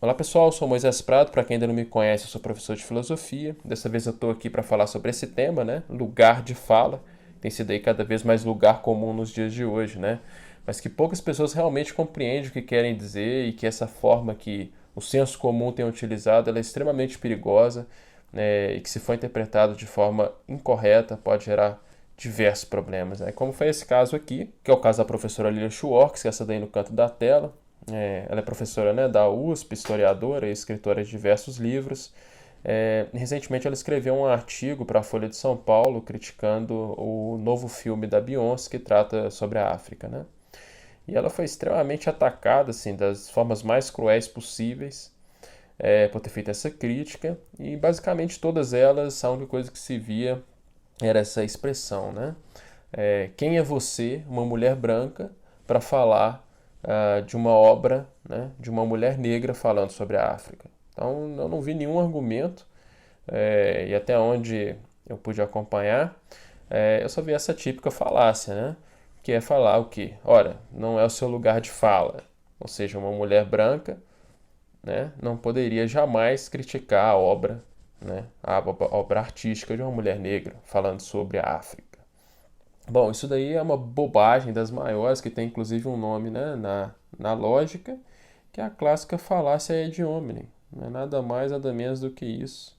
Olá pessoal, eu sou Moisés Prado. Para quem ainda não me conhece, eu sou professor de filosofia. Dessa vez eu estou aqui para falar sobre esse tema, né? Lugar de fala. Tem sido aí cada vez mais lugar comum nos dias de hoje, né? Mas que poucas pessoas realmente compreendem o que querem dizer e que essa forma que o senso comum tem utilizado ela é extremamente perigosa, né? E que se for interpretado de forma incorreta pode gerar diversos problemas, né? Como foi esse caso aqui, que é o caso da professora Lilia Schwartz, que é essa daí no canto da tela. Ela é professora, né, da USP, historiadora e escritora de diversos livros. Recentemente ela escreveu um artigo para a Folha de São Paulo criticando o novo filme da Beyoncé que trata sobre a África, né? E ela foi extremamente atacada assim das formas mais cruéis possíveis, por ter feito essa crítica, e basicamente todas elas a única coisa que se via era essa expressão, né? Quem é você, uma mulher branca, para falar de uma obra, né, de uma mulher negra falando sobre a África? Então eu não vi nenhum argumento, e até onde eu pude acompanhar, eu só vi essa típica falácia, né? Que é falar o quê? Ora, não é o seu lugar de fala. Ou seja, uma mulher branca, né, não poderia jamais criticar a obra, né, a obra artística de uma mulher negra falando sobre a África. Bom, isso daí é uma bobagem das maiores, que tem inclusive um nome, né, na lógica, que é a clássica falácia ad hominem. Não é nada mais, nada menos do que isso.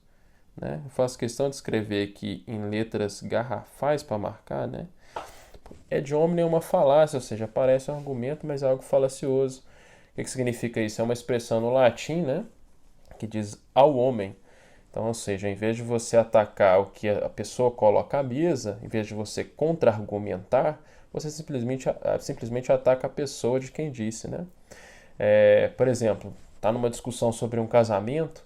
Né? Eu faço questão de escrever aqui em letras garrafais para marcar, né? Ad hominem é uma falácia, ou seja, parece um argumento, mas é algo falacioso. O que significa isso? É uma expressão no latim, né, que diz ao homem. Então, ou seja, em vez de você atacar o que a pessoa coloca à mesa, em vez de você contra-argumentar, você simplesmente ataca a pessoa de quem disse, né? Por exemplo, está numa discussão sobre um casamento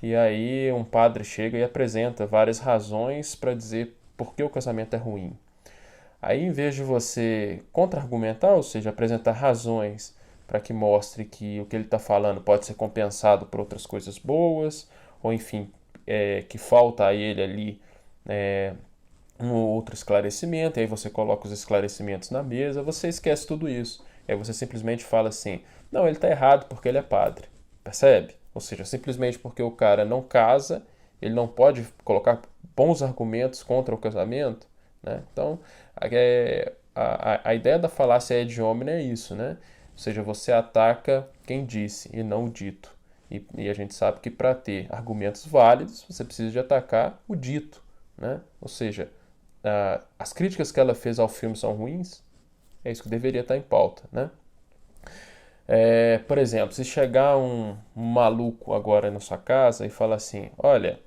e aí um padre chega e apresenta várias razões para dizer por que o casamento é ruim. Aí, em vez de você contra-argumentar, ou seja, apresentar razões para que mostre que o que ele está falando pode ser compensado por outras coisas boas, ou enfim, que falta a ele ali um ou outro esclarecimento, e aí você coloca os esclarecimentos na mesa, você esquece tudo isso. Aí você simplesmente fala assim: não, ele está errado porque ele é padre. Percebe? Ou seja, simplesmente porque o cara não casa, ele não pode colocar bons argumentos contra o casamento. Né? Então, a ideia da falácia ad hominem é isso, né? Ou seja, você ataca quem disse e não o dito. E a gente sabe que para ter argumentos válidos, você precisa de atacar o dito. Né? Ou seja, as críticas que ela fez ao filme são ruins, é isso que deveria estar em pauta, né? Por exemplo, se chegar um maluco agora na sua casa e falar assim: olha,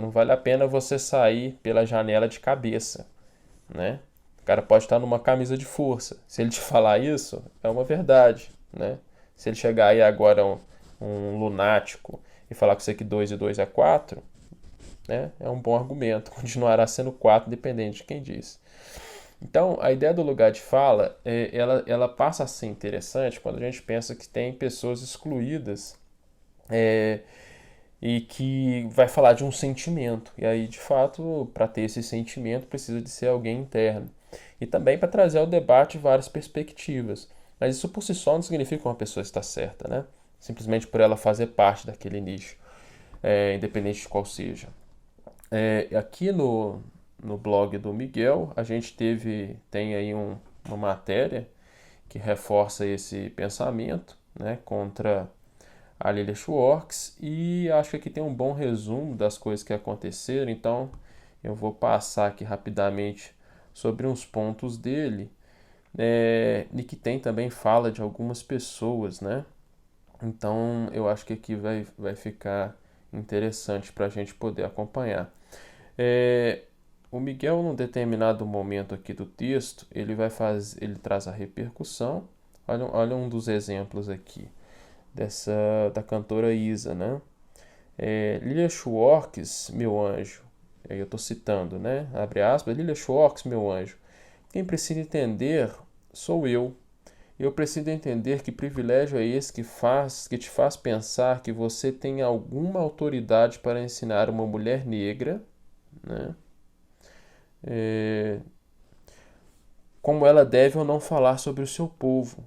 não vale a pena você sair pela janela de cabeça, né? O cara pode estar numa camisa de força. Se ele te falar isso, é uma verdade, né? Se ele chegar aí agora um lunático e falar com você que 2 e 2 é 4, né? É um bom argumento. Continuará sendo 4, dependente de quem diz. Então, a ideia do lugar de fala, ela passa a ser interessante quando a gente pensa que tem pessoas excluídas, é, e que vai falar de um sentimento. E aí, de fato, para ter esse sentimento, precisa de ser alguém interno. E também para trazer ao debate várias perspectivas. Mas isso por si só não significa que uma pessoa está certa, né? Simplesmente por ela fazer parte daquele nicho, independente de qual seja. Aqui no blog do Miguel, a gente tem aí uma matéria que reforça esse pensamento, né, contra a Lilia Schwartz, e acho que aqui tem um bom resumo das coisas que aconteceram, então eu vou passar aqui rapidamente sobre uns pontos dele, e que tem também fala de algumas pessoas, né? Então eu acho que aqui vai ficar interessante para a gente poder acompanhar. É, o Miguel, num determinado momento aqui do texto, ele traz a repercussão. Olha um dos exemplos aqui da cantora Isa, né? Lilia Schwartz, meu anjo. Aí eu estou citando, né? Abre aspas. Lilia Schwartz, meu anjo. Quem precisa entender sou eu. Eu preciso entender que privilégio é esse que te faz pensar que você tem alguma autoridade para ensinar uma mulher negra, né? É, como ela deve ou não falar sobre o seu povo.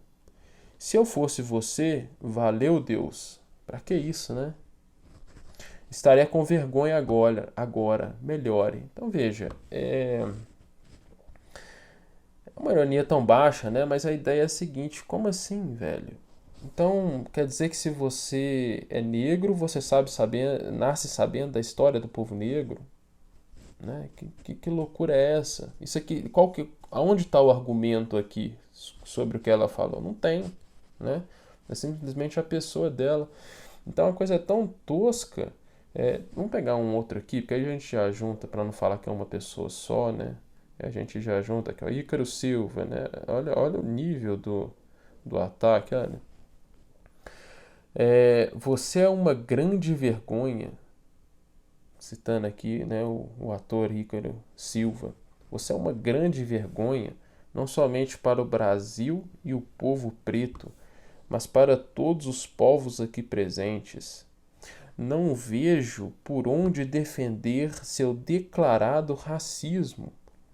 Se eu fosse você, valeu Deus. Pra que isso, né? Estaria com vergonha agora, melhore. Então veja, é uma ironia tão baixa, né? Mas a ideia é a seguinte: como assim, velho? Então quer dizer que se você é negro, você nasce sabendo da história do povo negro, né? Que loucura é essa? Isso aqui, aonde está o argumento aqui sobre o que ela falou? Não tem, né? É simplesmente a pessoa dela. Então a coisa é tão tosca. Vamos pegar um outro aqui, porque aí a gente já junta, para não falar que é uma pessoa só, né? A gente já junta aqui, ó, Ícaro Silva, né? Olha o nível do ataque, olha. Você é uma grande vergonha, citando aqui, né, o ator Ícaro Silva. Você é uma grande vergonha, não somente para o Brasil e o povo preto, mas para todos os povos aqui presentes. Não vejo por onde defender seu declarado racismo,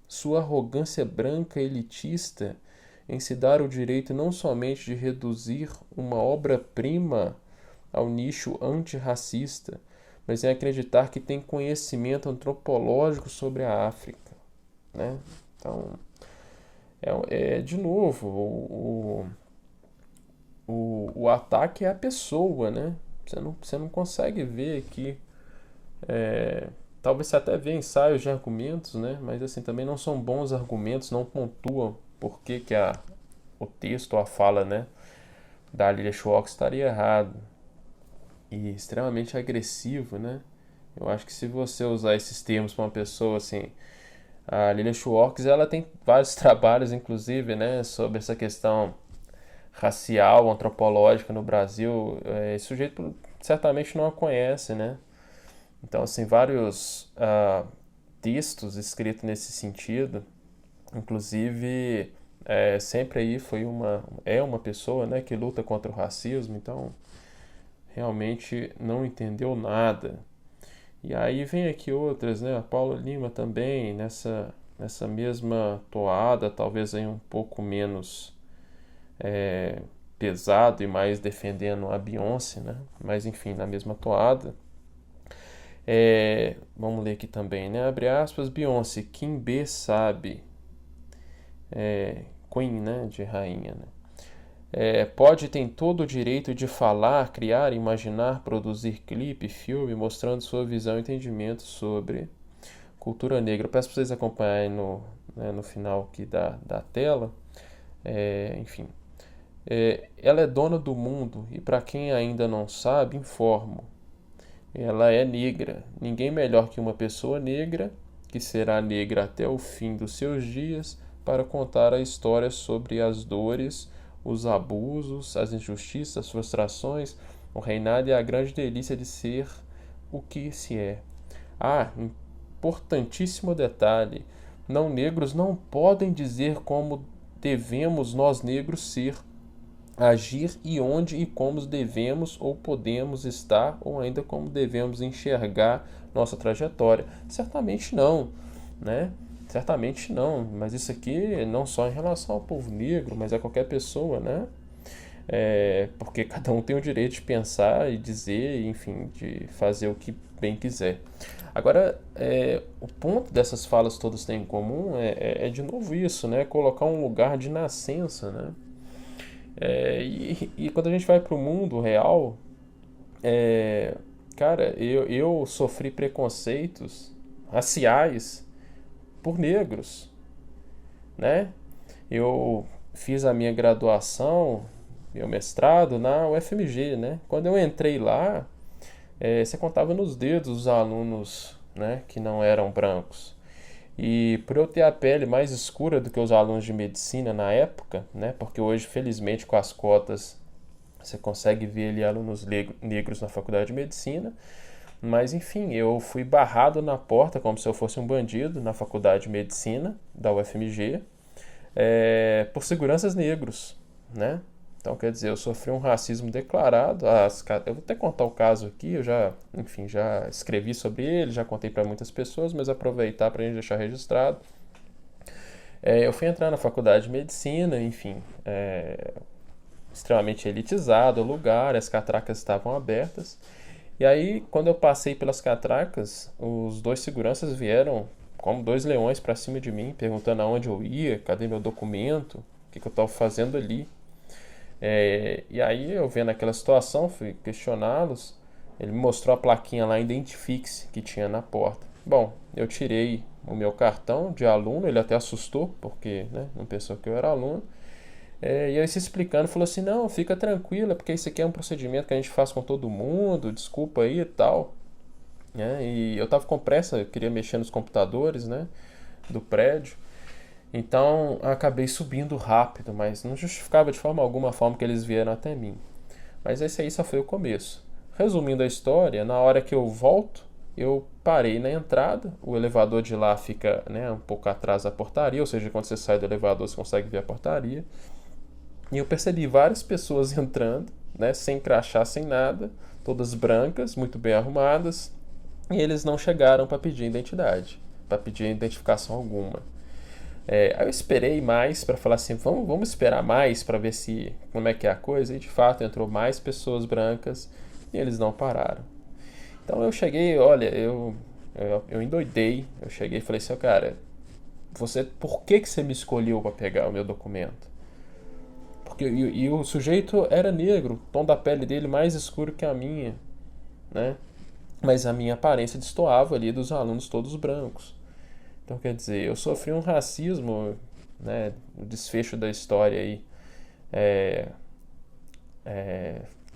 sua arrogância branca elitista em se dar o direito não somente de reduzir uma obra-prima ao nicho antirracista, mas em acreditar que tem conhecimento antropológico sobre a África, né? Então, de novo, o ataque é a pessoa, né? Você não consegue ver aqui. Talvez você até vê ensaios de argumentos, né? Mas assim, também não são bons argumentos, não pontuam por que o texto ou a fala, né, da Lilia Schwartz estaria errado. E extremamente agressivo, né? Eu acho que se você usar esses termos para uma pessoa assim, a Lilia Schwartz, ela tem vários trabalhos, inclusive, né, sobre essa questão racial, antropológica no Brasil. Esse sujeito certamente não a conhece, né? Então, assim, vários textos escritos nesse sentido, inclusive, sempre aí é uma pessoa, né, que luta contra o racismo, então realmente não entendeu nada. E aí vem aqui outras, né, a Paula Lima também, nessa mesma toada, talvez aí um pouco menos pesado e mais defendendo a Beyoncé, né, mas enfim, na mesma toada. Vamos ler aqui também, né? Abre aspas, Beyoncé, Kim B sabe. Queen, né? De rainha, né? Tem todo o direito de falar, criar, imaginar, produzir clipe, filme, mostrando sua visão e entendimento sobre cultura negra. Eu peço para vocês acompanharem no final aqui da tela. Enfim. Ela é dona do mundo e, para quem ainda não sabe, informo. Ela é negra. Ninguém melhor que uma pessoa negra, que será negra até o fim dos seus dias, para contar a história sobre as dores, os abusos, as injustiças, as frustrações, o reinado e a grande delícia de ser o que se é. Importantíssimo detalhe: não negros não podem dizer como devemos nós negros ser, agir e onde e como devemos ou podemos estar ou ainda como devemos enxergar nossa trajetória. Certamente não, né? Certamente não, mas isso aqui não só em relação ao povo negro, mas a qualquer pessoa, né? Porque cada um tem o direito de pensar e dizer, enfim, de fazer o que bem quiser. Agora, o ponto dessas falas todas têm em comum de novo isso, né? Colocar um lugar de nascença, né? E quando a gente vai para o mundo real, cara, eu sofri preconceitos raciais por negros, né? Eu fiz a minha graduação, meu mestrado na UFMG, né? Quando eu entrei lá, você contava nos dedos os alunos, né, que não eram brancos. E por eu ter a pele mais escura do que os alunos de medicina na época, né, porque hoje, felizmente, com as cotas, você consegue ver ali alunos negros na faculdade de medicina, mas enfim, eu fui barrado na porta como se eu fosse um bandido na faculdade de medicina da UFMG, por seguranças negros, né? Então, quer dizer, eu sofri um racismo declarado. Eu vou até contar o caso aqui, eu já escrevi sobre ele, já contei para muitas pessoas, mas aproveitar para a gente deixar registrado. Eu fui entrar na faculdade de medicina, enfim, extremamente elitizado o lugar, as catracas estavam abertas. E aí, quando eu passei pelas catracas, os dois seguranças vieram como dois leões para cima de mim, perguntando aonde eu ia, cadê meu documento, o que eu estava fazendo ali. E aí, eu vendo aquela situação, fui questioná-los. Ele me mostrou a plaquinha lá, identifique-se, que tinha na porta. Bom, eu tirei o meu cartão de aluno, ele até assustou, porque né, não pensou que eu era aluno. E aí se explicando, falou assim, não, fica tranquila, porque isso aqui é um procedimento que a gente faz com todo mundo, desculpa aí e tal. E eu tava com pressa, eu queria mexer nos computadores, né, do prédio. Então eu acabei subindo rápido, mas não justificava de forma alguma a forma que eles vieram até mim. Mas esse aí só foi o começo. Resumindo a história, na hora que eu volto, eu parei na entrada, o elevador de lá fica né, um pouco atrás da portaria, ou seja, quando você sai do elevador você consegue ver a portaria. E eu percebi várias pessoas entrando, né, sem crachá, sem nada, todas brancas, muito bem arrumadas, e eles não chegaram para pedir identidade, para pedir identificação alguma. Aí eu esperei mais para falar assim, vamos esperar mais para ver se como é que é a coisa, e de fato entrou mais pessoas brancas e eles não pararam. Então eu cheguei, olha, eu endoidei, eu cheguei e falei assim, cara, por que você me escolheu para pegar o meu documento? Porque, e o sujeito era negro, o tom da pele dele mais escuro que a minha, né? Mas a minha aparência destoava ali dos alunos todos brancos. Então, quer dizer, eu sofri um racismo, né? O desfecho da história aí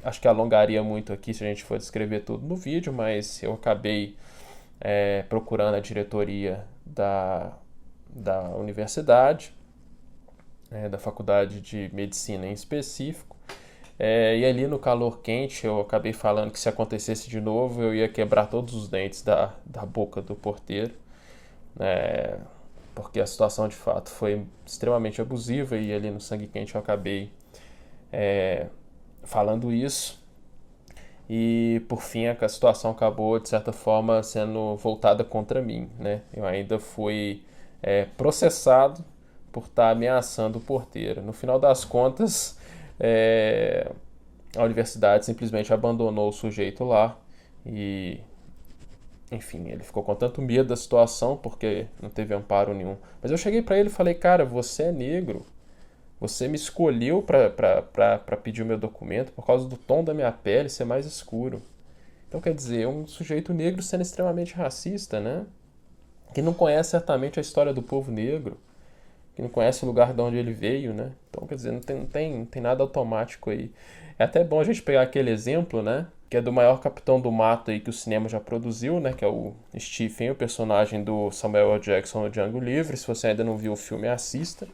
acho que alongaria muito aqui se a gente for descrever tudo no vídeo, mas eu acabei procurando a diretoria da universidade, da faculdade de medicina em específico, e ali no calor quente eu acabei falando que se acontecesse de novo eu ia quebrar todos os dentes da boca do porteiro, porque a situação de fato foi extremamente abusiva e ali no sangue quente eu acabei falando isso. E por fim a situação acabou de certa forma sendo voltada contra mim, né? Eu ainda fui processado por estar ameaçando o porteiro. No final das contas, a universidade simplesmente abandonou o sujeito lá e, enfim, ele ficou com tanto medo da situação porque não teve amparo nenhum. Mas eu cheguei para ele e falei, cara, você é negro, você me escolheu para pedir o meu documento por causa do tom da minha pele ser mais escuro. Então, quer dizer, um sujeito negro sendo extremamente racista, né? Que não conhece certamente a história do povo negro, que não conhece o lugar de onde ele veio, né? Então, quer dizer, não tem nada automático aí. É até bom a gente pegar aquele exemplo, né? Que é do maior capitão do mato aí que o cinema já produziu, né? Que é o Stephen, o personagem do Samuel L. Jackson no Django Livre. Se você ainda não viu o filme, assista.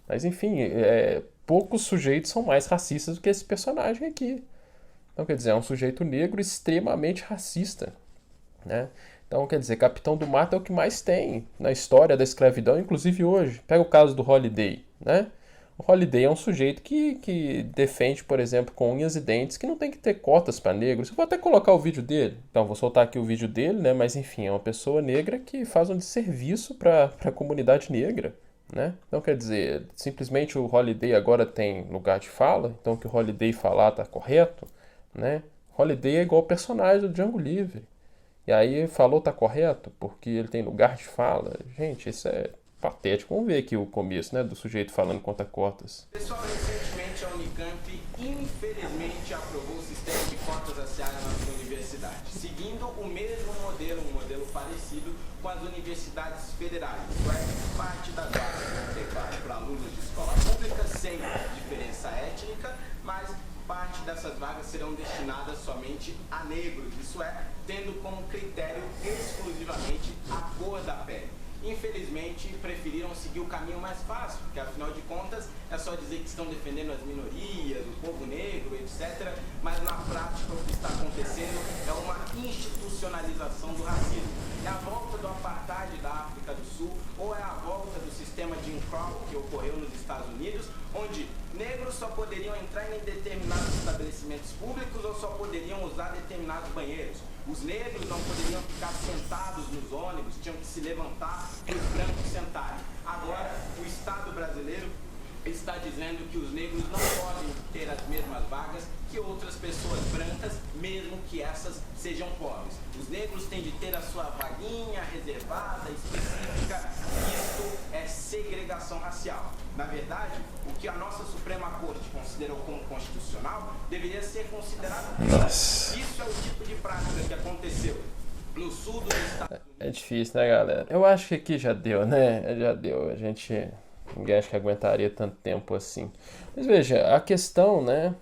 Mas, enfim, poucos sujeitos são mais racistas do que esse personagem aqui. Então, quer dizer, é um sujeito negro extremamente racista, né? Então, quer dizer, Capitão do Mato é o que mais tem na história da escravidão, inclusive hoje. Pega o caso do Holiday, né? O Holiday é um sujeito que defende, por exemplo, com unhas e dentes, que não tem que ter cotas para negros. Eu vou até colocar o vídeo dele. Então, vou soltar aqui o vídeo dele, né? Mas, enfim, é uma pessoa negra que faz um desserviço para a comunidade negra, né? Então, quer dizer, simplesmente o Holiday agora tem lugar de fala, então o que o Holiday falar tá correto, né? Holiday é igual o personagem do Django Livre. E aí falou tá correto porque ele tem lugar de fala. Gente, isso é patético. Vamos ver aqui o começo, né, do sujeito falando contra cotas. Pessoal, recentemente a Unicamp infelizmente aprovou o sistema de cotas raciais na sua universidade, seguindo o mesmo modelo, um modelo parecido com as universidades federais. Parte das vagas vão ter vaga para alunos de escola pública sem diferença étnica, mas parte dessas vagas serão destinadas somente a negros, isso é, tendo como critério exclusivamente a cor da pele. Infelizmente, preferiram seguir o caminho mais fácil, porque afinal de contas é só dizer que estão defendendo as minorias, o povo negro, etc. Mas na prática o que está acontecendo é uma institucionalização do racismo. É a volta do apartheid da África do Sul ou é a volta do sistema de Jim Crow que ocorreu nos Estados Unidos, onde negros só poderiam entrar em determinados estabelecimentos públicos ou só poderiam usar determinados banheiros. Os negros não poderiam ficar sentados nos ônibus, tinham que se levantar e os brancos sentarem. Agora, o Estado brasileiro está dizendo que os negros não podem ter as mesmas vagas que outras pessoas brancas, mesmo que essas sejam pobres. Os negros têm de ter a sua vaguinha reservada, específica. Isso é segregação racial. Na verdade, o que a nossa Suprema Corte considerou como constitucional deveria ser considerado crime. Nossa. Isso é o tipo de prática que aconteceu no sul dos Estados Unidos. É difícil, né, galera? Eu acho que aqui já deu, né? Já deu. Ninguém acha que aguentaria tanto tempo assim. Mas veja, a questão, né?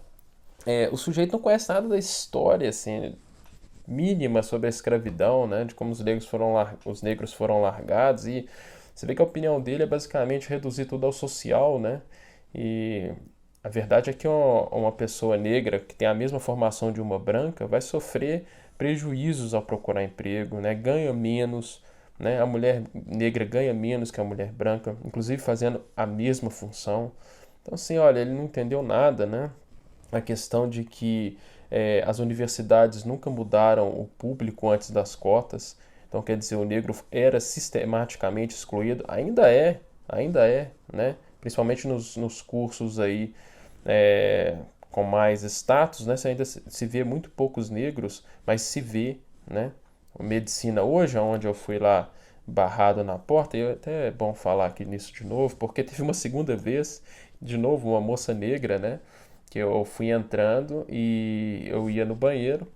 O sujeito não conhece nada da história, assim, mínima sobre a escravidão, né? De como os negros foram largados. E você vê que a opinião dele é basicamente reduzir tudo ao social, né? E a verdade é que uma pessoa negra que tem a mesma formação de uma branca vai sofrer prejuízos ao procurar emprego, né? Ganha menos, né? A mulher negra ganha menos que a mulher branca, inclusive fazendo a mesma função. Então, assim, olha, ele não entendeu nada, né? A questão de que as universidades nunca mudaram o público antes das cotas. Então, quer dizer, o negro era sistematicamente excluído, ainda é, né? Principalmente nos cursos aí com mais status, né? Você ainda se vê muito poucos negros, mas se vê, né? Medicina hoje, onde eu fui lá barrado na porta, e até é bom falar aqui nisso de novo, porque teve uma segunda vez, de novo, uma moça negra, né? Que eu fui entrando e eu ia no banheiro,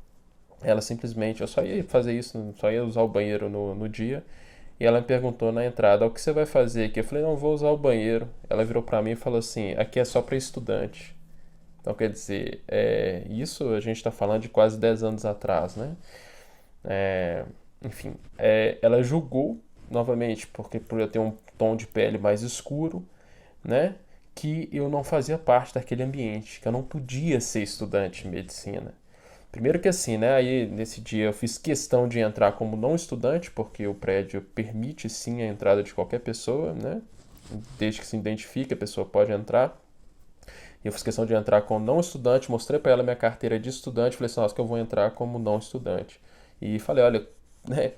ela simplesmente, eu só ia fazer isso, só ia usar o banheiro no dia, e ela me perguntou na entrada, o que você vai fazer aqui? Eu falei, não, vou usar o banheiro. Ela virou pra mim e falou assim, aqui é só para estudante. Então, quer dizer, isso a gente está falando de quase 10 anos atrás, né? Enfim, ela julgou, novamente, porque por eu ter um tom de pele mais escuro, né? Que eu não fazia parte daquele ambiente, que eu não podia ser estudante de medicina. Primeiro que assim, né? Aí nesse dia eu fiz questão de entrar como não estudante, porque o prédio permite sim a entrada de qualquer pessoa, né? Desde que se identifique, a pessoa pode entrar. E eu fiz questão de entrar como não estudante, mostrei para ela minha carteira de estudante, falei assim, nossa, que eu vou entrar como não estudante. E falei, olha, né?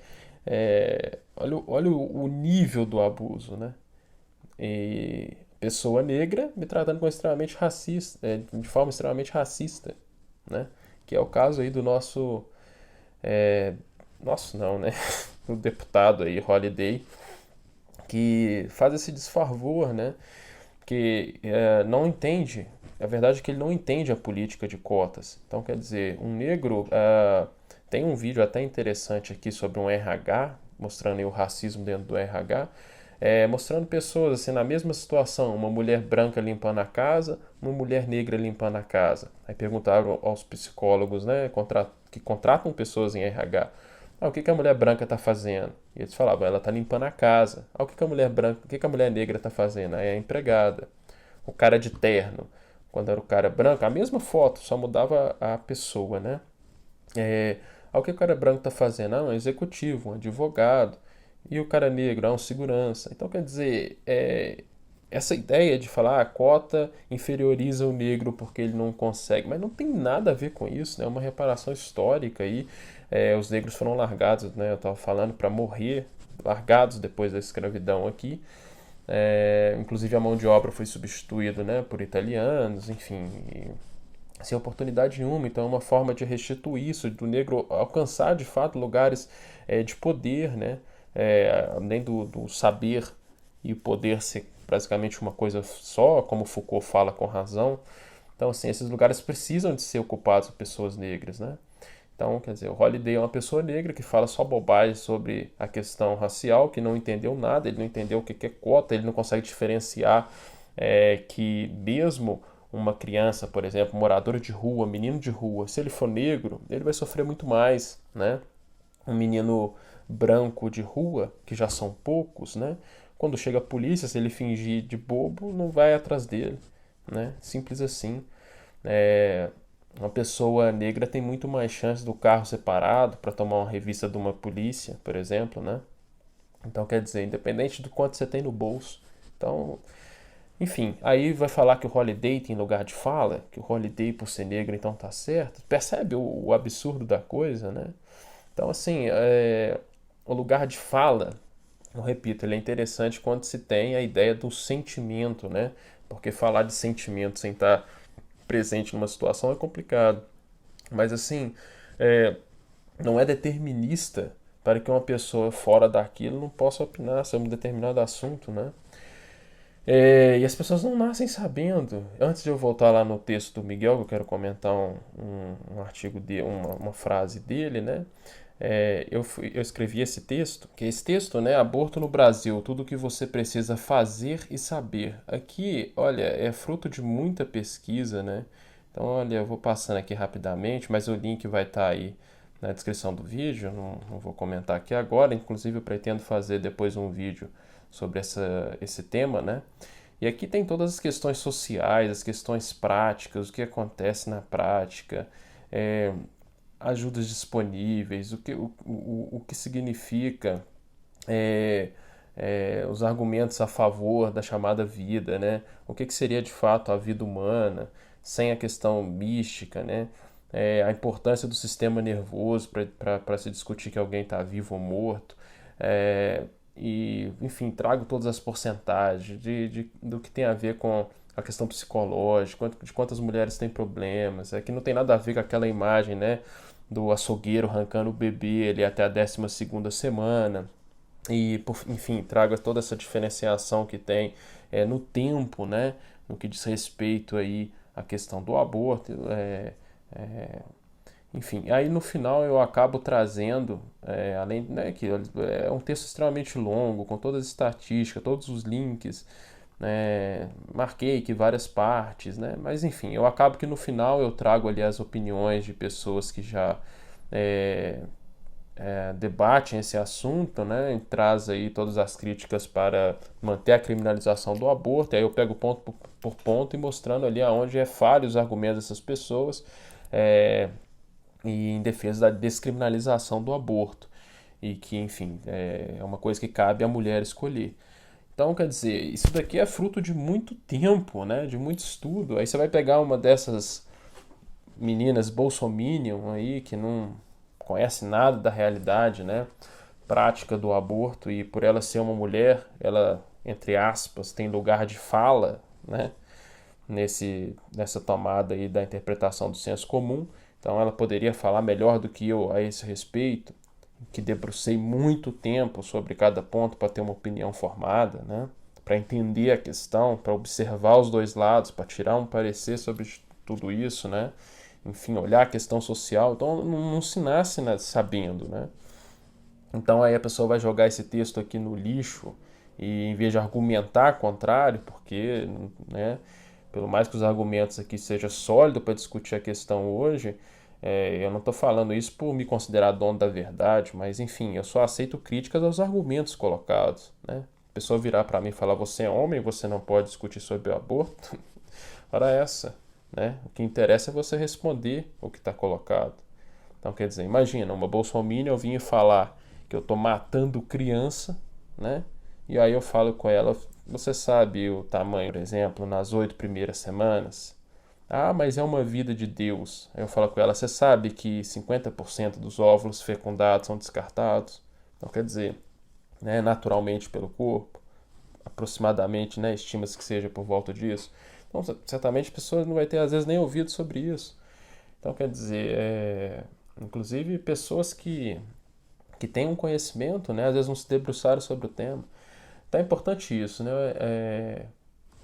Olha o nível do abuso, né? E pessoa negra me tratando com extremamente racista, de forma extremamente racista, né? Que é o caso aí do nosso não, né? O deputado aí, Holiday, que faz esse desfavor, né? Que não entende, a verdade é que ele não entende a política de cotas. Então, quer dizer, um negro, tem um vídeo até interessante aqui sobre um RH, mostrando aí o racismo dentro do RH, mostrando pessoas assim na mesma situação, uma mulher branca limpando a casa, uma mulher negra limpando a casa. Aí perguntaram aos psicólogos, né, que contratam pessoas em RH, o que a mulher branca está fazendo? E eles falavam, ela está limpando a casa. O que a mulher branca, o que a mulher negra está fazendo? Aí é a empregada. O cara de terno, quando era o cara branco, a mesma foto, só mudava a pessoa, né? O que o cara branco está fazendo? Um executivo, um advogado. E o cara negro, um segurança. Então, quer dizer, essa ideia de falar a cota inferioriza o negro porque ele não consegue, mas não tem nada a ver com isso, né? É uma reparação histórica aí. Os negros foram largados, né? Eu estava falando, para morrer, largados depois da escravidão aqui. Inclusive a mão de obra foi substituída, né, por italianos, enfim, sem oportunidade nenhuma. Então é uma forma de restituir isso, do negro alcançar de fato lugares de poder, né, além do saber e o poder ser basicamente uma coisa só, como Foucault fala com razão. Então, assim, esses lugares precisam de ser ocupados por pessoas negras, né? Então, quer dizer, o Holiday é uma pessoa negra que fala só bobagem sobre a questão racial, que não entendeu nada, ele não entendeu o que é cota, ele não consegue diferenciar que mesmo uma criança, por exemplo, morador de rua, menino de rua, se ele for negro, ele vai sofrer muito mais, né? Um menino branco de rua, que já são poucos, né? Quando chega a polícia, se ele fingir de bobo, não vai atrás dele, né? Simples assim. Uma pessoa negra tem muito mais chance do carro separado para tomar uma revista de uma polícia, por exemplo, né? Então, quer dizer, independente do quanto você tem no bolso. Então, enfim, aí vai falar que o Holiday tem lugar de fala, que o Holiday, por ser negro, então tá certo. Percebe o absurdo da coisa, né? Então, assim, o lugar de fala, eu repito, ele é interessante quando se tem a ideia do sentimento, né? porque falar de sentimento sem estar presente numa situação é complicado. Mas assim, é, não é determinista para que uma pessoa fora daquilo não possa opinar sobre um determinado assunto, né? E as pessoas não nascem sabendo. Antes de eu voltar lá no texto do Miguel, que eu quero comentar um artigo de uma frase dele, né? Eu escrevi esse texto, que é esse texto, né? Aborto no Brasil, tudo o que você precisa fazer e saber. Aqui, olha, é fruto de muita pesquisa, né? Então, olha, eu vou passando aqui rapidamente, mas o link vai estar aí na descrição do vídeo, não vou comentar aqui agora, inclusive eu pretendo fazer depois um vídeo sobre esse tema, né? E aqui tem todas as questões sociais, as questões práticas, o que acontece na prática, ajudas disponíveis, o que significa os argumentos a favor da chamada vida, né? O que seria de fato a vida humana, sem a questão mística, né? A importância do sistema nervoso para se discutir que alguém está vivo ou morto. E, enfim, trago todas as porcentagens do que tem a ver com a questão psicológica, de quantas mulheres têm problemas. Que não tem nada a ver com aquela imagem, né, do açougueiro arrancando o bebê ele até a 12ª semana. E, enfim, trago toda essa diferenciação que tem no tempo, né, no que diz respeito aí à questão do aborto. Enfim, aí no final eu acabo trazendo, além, né, que é um texto extremamente longo, com todas as estatísticas, todos os links, né, marquei que várias partes, né, mas enfim, eu acabo que no final eu trago ali as opiniões de pessoas que já debatem esse assunto, né, e traz aí todas as críticas para manter a criminalização do aborto, e aí eu pego ponto por ponto e mostrando ali aonde é falho os argumentos dessas pessoas, e em defesa da descriminalização do aborto. E que, enfim, é uma coisa que cabe à mulher escolher. Então, quer dizer, isso daqui é fruto de muito tempo, né? De muito estudo. Aí você vai pegar uma dessas meninas bolsominion aí, que não conhece nada da realidade, né? Prática do aborto, e por ela ser uma mulher, ela, entre aspas, tem lugar de fala, né? Nessa tomada aí da interpretação do senso comum. Então ela poderia falar melhor do que eu a esse respeito, que debrucei muito tempo sobre cada ponto para ter uma opinião formada, né? Para entender a questão, para observar os dois lados, para tirar um parecer sobre tudo isso, né? Enfim, olhar a questão social. Então não se nasce, né, sabendo, né? Então aí a pessoa vai jogar esse texto aqui no lixo e, em vez de argumentar contrário, porque, né, pelo mais que os argumentos aqui sejam sólidos para discutir a questão hoje, eu não estou falando isso por me considerar dono da verdade, mas enfim, eu só aceito críticas aos argumentos colocados, né? A pessoa virar para mim e falar: você é homem, você não pode discutir sobre o aborto. Ora essa, né? O que interessa é você responder o que está colocado. Então, quer dizer, imagina, uma bolsominion vir falar que eu estou matando criança, né? E aí eu falo com ela: você sabe o tamanho, por exemplo, nas 8 primeiras semanas? Ah, mas é uma vida de Deus. Aí eu falo com ela: você sabe que 50% dos óvulos fecundados são descartados? Então, quer dizer, né, naturalmente pelo corpo, aproximadamente, né, estima-se que seja por volta disso. Então, certamente a pessoa não vai ter, às vezes, nem ouvido sobre isso. Então, quer dizer, inclusive pessoas que têm um conhecimento, né, às vezes não se debruçaram sobre o tema. Então é importante isso, né?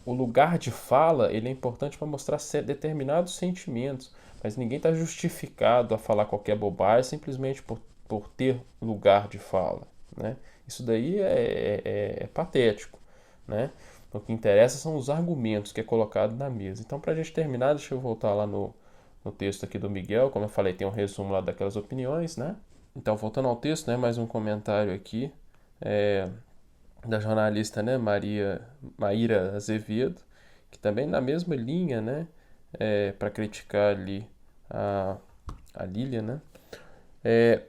O lugar de fala, ele é importante para mostrar determinados sentimentos, mas ninguém está justificado a falar qualquer bobagem simplesmente por ter lugar de fala, né? Isso daí é patético, né? O que interessa são os argumentos que é colocado na mesa. Então, para a gente terminar, deixa eu voltar lá no texto aqui do Miguel. Como eu falei, tem um resumo lá daquelas opiniões, né? Então, voltando ao texto, né, mais um comentário aqui da jornalista, né, Maíra Azevedo, que também na mesma linha, né, para criticar ali a Lília, né?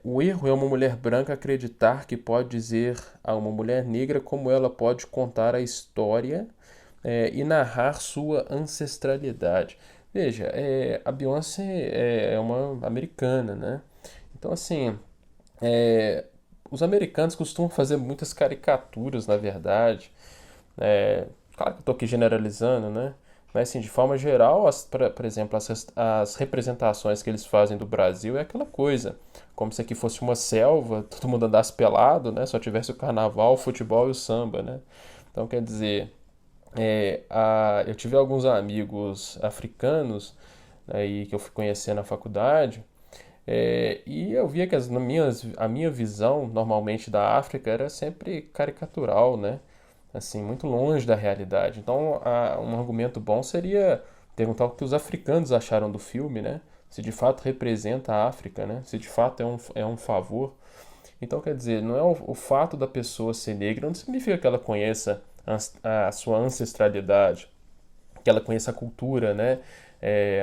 O erro é uma mulher branca acreditar que pode dizer a uma mulher negra como ela pode contar a história e narrar sua ancestralidade. Veja, a Beyoncé é uma americana, né? Então, assim, os americanos costumam fazer muitas caricaturas, na verdade, claro que eu estou aqui generalizando, né? Mas, assim, de forma geral, por exemplo, as representações que eles fazem do Brasil é aquela coisa, como se aqui fosse uma selva, todo mundo andasse pelado, né? Só tivesse o carnaval, o futebol e o samba, né? Então, quer dizer, eu tive alguns amigos africanos aí que eu fui conhecer na faculdade, e eu via que a minha visão normalmente da África era sempre caricatural, né? Assim, muito longe da realidade. Então, um argumento bom seria perguntar o que os africanos acharam do filme, né? Se de fato representa a África, né? Se de fato é um favor. Então, quer dizer, não é o fato da pessoa ser negra, não significa que ela conheça a sua ancestralidade, que ela conheça a cultura, né?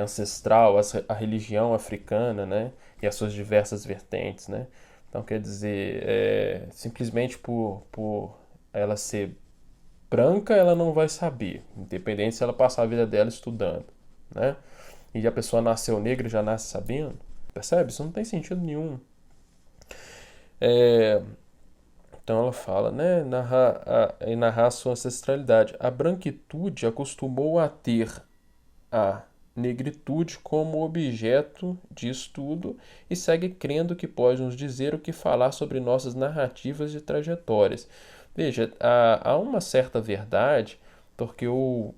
Ancestral, a religião africana, né? E as suas diversas vertentes, né? Então, quer dizer, simplesmente por ela ser branca, ela não vai saber, independente se ela passar a vida dela estudando, né? E a pessoa nasceu negra e já nasce sabendo, percebe? Isso não tem sentido nenhum. É, então ela fala, né? Narrar sua ancestralidade. A branquitude acostumou a ter a negritude como objeto de estudo e segue crendo que pode nos dizer o que falar sobre nossas narrativas e trajetórias. Veja, há uma certa verdade, porque o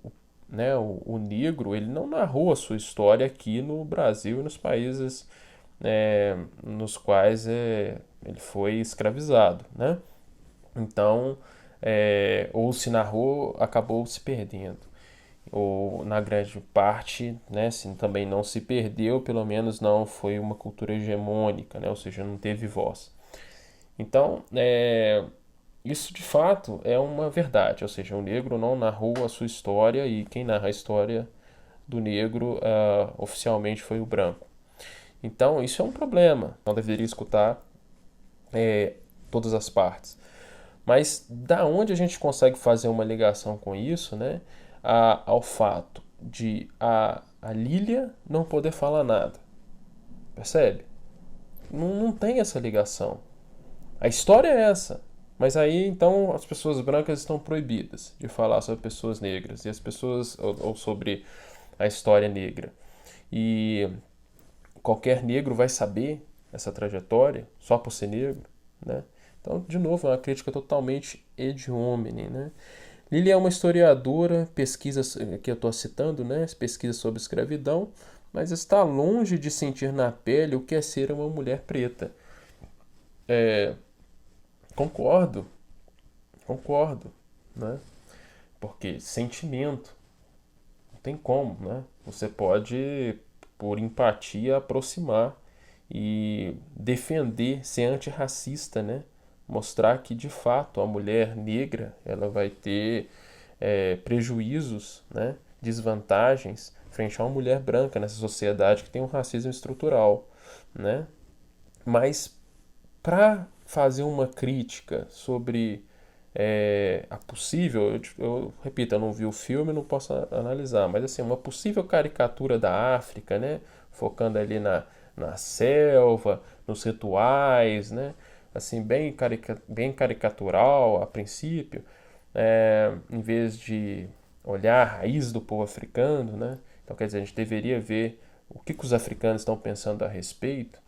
negro ele não narrou a sua história aqui no Brasil e nos países nos quais ele foi escravizado, né? Então, ou se narrou, acabou se perdendo. Ou na grande parte, né, se também não se perdeu, pelo menos não foi uma cultura hegemônica, né? Ou seja, não teve voz. Então, isso de fato é uma verdade, ou seja, o negro não narrou a sua história e quem narra a história do negro oficialmente foi o branco. Então, isso é um problema, não deveria escutar todas as partes. Mas da onde a gente consegue fazer uma ligação com isso, né, ao fato de a Lília não poder falar nada? Percebe? Não tem essa ligação. A história é essa. Mas aí então as pessoas brancas estão proibidas de falar sobre pessoas negras e as pessoas ou sobre a história negra. E qualquer negro vai saber essa trajetória só por ser negro, né? Então, de novo, é uma crítica totalmente ad hominem, né? Lili é uma historiadora, pesquisa que eu estou citando, né? Pesquisa sobre escravidão, mas está longe de sentir na pele o que é ser uma mulher preta. Concordo, concordo, né? Porque sentimento, não tem como, né? Você pode, por empatia, aproximar e defender, ser antirracista, né? Mostrar que, de fato, a mulher negra ela vai ter prejuízos, né? Desvantagens frente a uma mulher branca nessa sociedade que tem um racismo estrutural, né? Mas para fazer uma crítica sobre a possível, eu repito, eu não vi o filme, não posso analisar, mas assim, uma possível caricatura da África, né, focando ali na selva, nos rituais, né, assim, bem caricatural a princípio, em vez de olhar a raiz do povo africano, né, então quer dizer, a gente deveria ver o que os africanos estão pensando a respeito.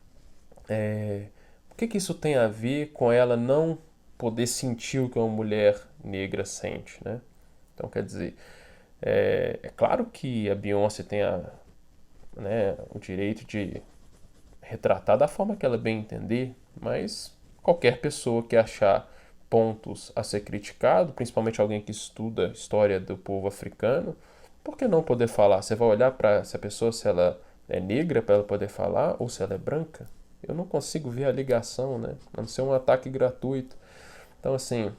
O que isso tem a ver com ela não poder sentir o que uma mulher negra sente, né? Então, quer dizer, é claro que a Beyoncé tem o direito de retratar da forma que ela bem entender, mas qualquer pessoa que achar pontos a ser criticado, principalmente alguém que estuda a história do povo africano, por que não poder falar? Você vai olhar para essa pessoa se ela é negra para ela poder falar ou se ela é branca? Eu não consigo ver a ligação, né? A não ser um ataque gratuito. Então, assim,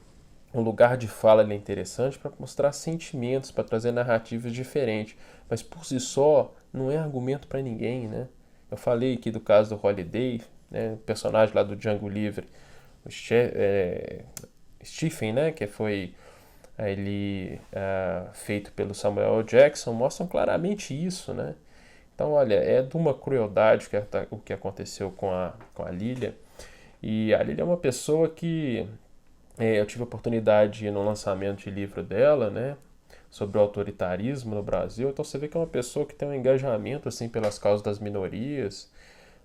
o lugar de fala é interessante para mostrar sentimentos, para trazer narrativas diferentes. Mas por si só, não é argumento para ninguém, né? Eu falei aqui do caso do Holiday, né? O personagem lá do Django Livre, o Stephen, né? Que foi feito pelo Samuel Jackson, mostram claramente isso, né? Então, olha, é de uma crueldade o que aconteceu com a Lilia. E a Lilia é uma pessoa que eu tive a oportunidade no lançamento de livro dela, né? sobre o autoritarismo no Brasil. Então você vê que é uma pessoa que tem um engajamento assim pelas causas das minorias,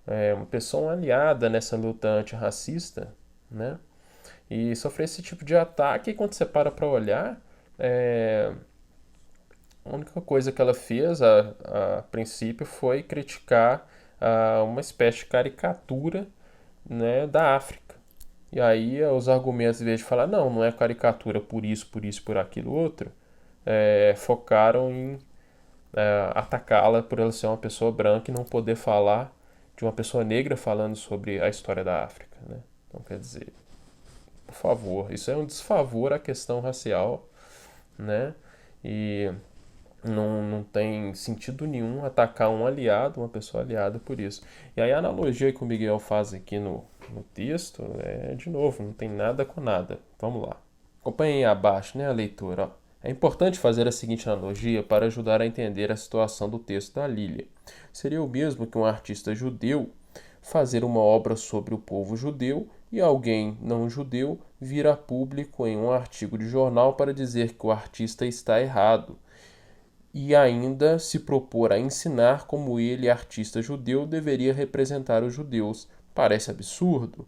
é uma pessoa aliada nessa luta antirracista, né? E sofrer esse tipo de ataque, e quando você para olhar, a única coisa que ela fez a princípio foi criticar uma espécie de caricatura, né, da África. E aí os argumentos, em vez de falar, não é caricatura por isso, por aquilo, outro, focaram em atacá-la por ela ser uma pessoa branca e não poder falar de uma pessoa negra falando sobre a história da África, né? Então, quer dizer, por favor, isso é um desfavor à questão racial, né? E não tem sentido nenhum atacar um aliado, uma pessoa aliada por isso. E aí a analogia que o Miguel faz aqui no texto de novo, não tem nada com nada. Vamos lá. Acompanhem abaixo, né, a leitura. Ó. É importante fazer a seguinte analogia para ajudar a entender a situação do texto da Lília. Seria o mesmo que um artista judeu fazer uma obra sobre o povo judeu e alguém não judeu vir a público em um artigo de jornal para dizer que o artista está errado e ainda se propor a ensinar como ele, artista judeu, deveria representar os judeus. Parece absurdo?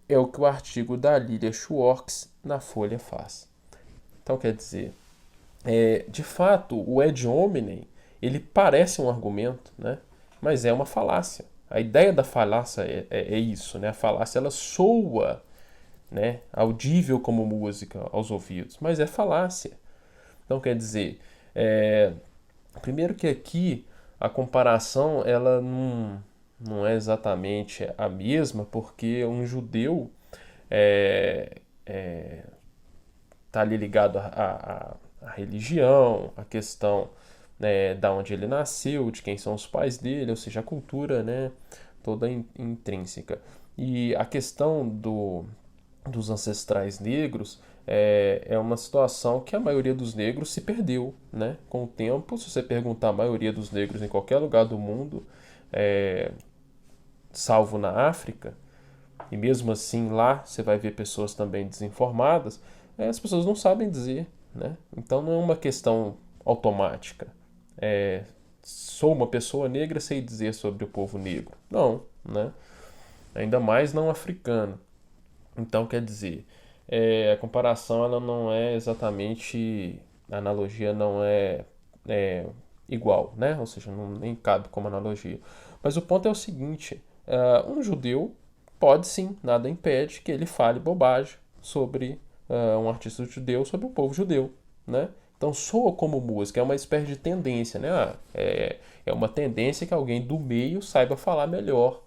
É o que o artigo da Lilia Schwartz na Folha faz. Então, quer dizer, de fato, o ad hominem, ele parece um argumento, né? Mas é uma falácia. A ideia da falácia é isso, né? A falácia, ela soa, né, audível como música aos ouvidos, mas é falácia. Então, quer dizer, primeiro que aqui a comparação ela não é exatamente a mesma, porque um judeu está ali ligado à religião, à questão da onde ele nasceu, de quem são os pais dele, ou seja, a cultura, né, toda intrínseca. E a questão dos ancestrais negros é uma situação que a maioria dos negros se perdeu, né? Com o tempo, se você perguntar a maioria dos negros em qualquer lugar do mundo, salvo na África, e mesmo assim lá você vai ver pessoas também desinformadas, as pessoas não sabem dizer, né? Então não é uma questão automática. Sou uma pessoa negra, sei dizer sobre o povo negro. Não, né? Ainda mais não africano. Então, quer dizer, a comparação ela não é exatamente, a analogia não é igual, né? Ou seja, nem cabe como analogia. Mas o ponto é o seguinte, um judeu pode sim, nada impede que ele fale bobagem sobre um artista judeu, sobre o povo judeu, né? Então soa como música, é uma espécie de tendência, né? É uma tendência que alguém do meio saiba falar melhor.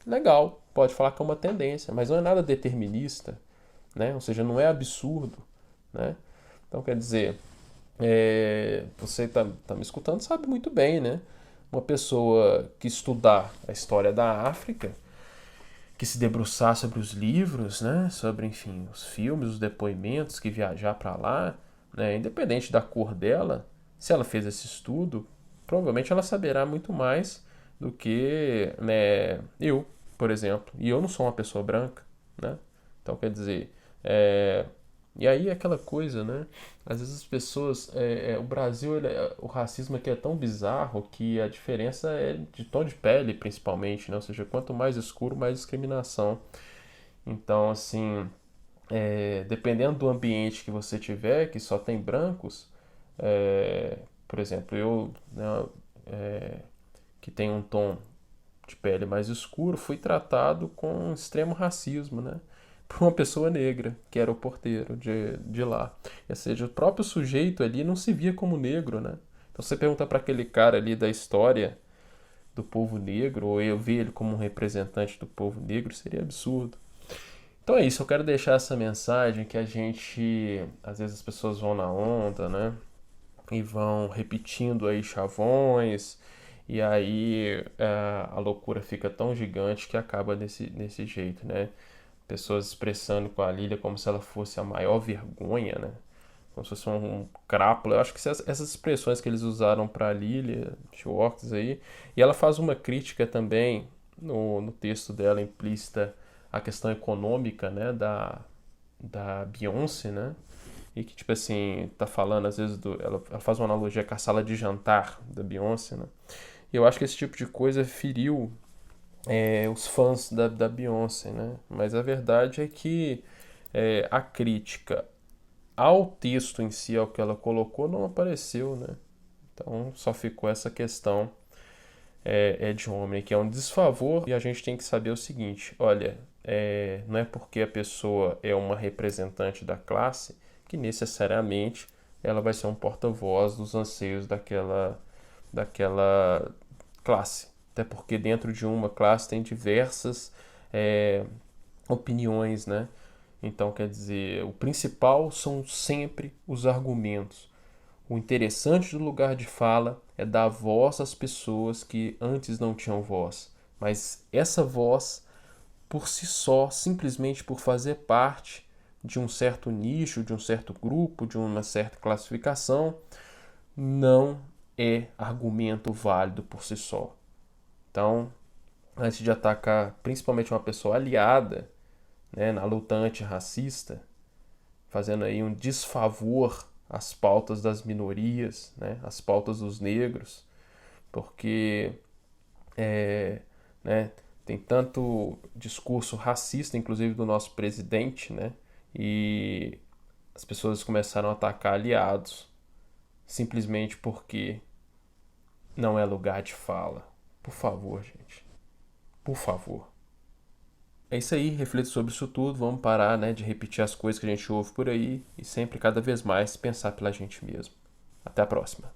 Legal, pode falar que é uma tendência, mas não é nada determinista, né? Ou seja, não é absurdo, né? Então, quer dizer, você tá me escutando sabe muito bem, né? Uma pessoa que estudar a história da África, que se debruçar sobre os livros, né? Sobre, enfim, os filmes, os depoimentos, que viajar para lá, né? Independente da cor dela, se ela fez esse estudo, provavelmente ela saberá muito mais do que, né, eu, por exemplo. E eu não sou uma pessoa branca, né? Então, quer dizer, e aí é aquela coisa, né? Às vezes as pessoas, o Brasil, o racismo aqui é tão bizarro que a diferença é de tom de pele, principalmente, né? Ou seja, quanto mais escuro, mais discriminação. Então, assim, dependendo do ambiente que você tiver, que só tem brancos, por exemplo, eu, né, que tem um tom de pele mais escuro, fui tratado com extremo racismo, né? Por uma pessoa negra, que era o porteiro de lá. Ou seja, o próprio sujeito ali não se via como negro, né? Então você pergunta para aquele cara ali da história do povo negro, ou eu ver ele como um representante do povo negro, seria absurdo. Então é isso, eu quero deixar essa mensagem que a gente, às vezes as pessoas vão na onda, né? E vão repetindo aí chavões, e aí a loucura fica tão gigante que acaba desse jeito, né? Pessoas expressando com a Lília como se ela fosse a maior vergonha, né? Como se fosse um crápula. Eu acho que essas expressões que eles usaram para a Lília Schwartz aí, e ela faz uma crítica também no texto dela implícita à questão econômica, né? Da Beyoncé, né? e que, tipo assim, tá falando às vezes ela faz uma analogia com a sala de jantar da Beyoncé, né? E eu acho que esse tipo de coisa feriu os fãs da Beyoncé, né? Mas a verdade é que a crítica ao texto em si, ao que ela colocou, não apareceu, né? Então só ficou essa questão de homem, que é um desfavor, e a gente tem que saber o seguinte: olha, não é porque a pessoa é uma representante da classe que necessariamente ela vai ser um porta-voz dos anseios daquela classe. Até porque dentro de uma classe tem diversas opiniões, né? Então, quer dizer, o principal são sempre os argumentos. O interessante do lugar de fala é dar voz às pessoas que antes não tinham voz. Mas essa voz, por si só, simplesmente por fazer parte de um certo nicho, de um certo grupo, de uma certa classificação, não é argumento válido por si só. Então, antes de atacar principalmente uma pessoa aliada, né, na luta antirracista, fazendo aí um desfavor às pautas das minorias, né, às pautas dos negros, porque né, tem tanto discurso racista, inclusive do nosso presidente, né, e as pessoas começaram a atacar aliados simplesmente porque não é lugar de fala. Por favor, gente. Por favor. É isso aí, reflita sobre isso tudo, vamos parar, né, de repetir as coisas que a gente ouve por aí e sempre, cada vez mais, pensar pela gente mesmo. Até a próxima.